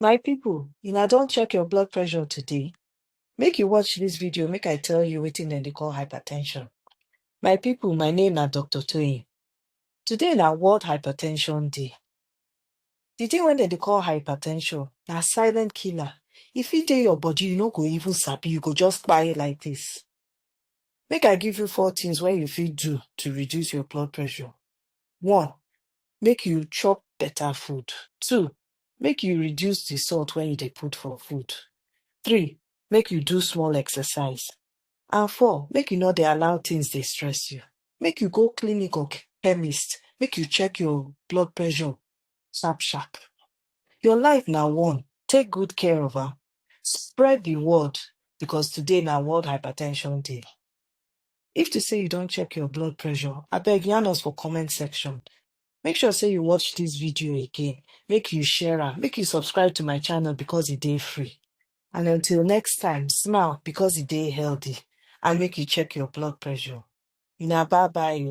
My people, don't check your blood pressure today. Make you watch this video, make I tell you wetin dem dey call hypertension. My people, my name na Dr. Toyin. Today na World Hypertension Day. The thing wey dem dey call hypertension na silent killer. E fit dey your body, you no go even sabi, you go just kpai like this. Make I give you 4 things wey you fit do to reduce your blood pressure. 1, make you chop better food. 2, make you reduce the salt wey you dey put for food. 3, make you do small exercise. And 4, make you no dey allow things dey stress you. Make you go clinic or chemist, make you check your blood pressure sharp sharp. Your life na one, take good care of am. Spread the word, because today na World Hypertension Day. If to say you don check your blood pressure, abeg yarn us for comment section. Make sure say you watch this video again, make you share am, make you subscribe to my channel because e dey free. And until next time, smile because e dey healthy, and make you check your blood pressure. Una bye bye.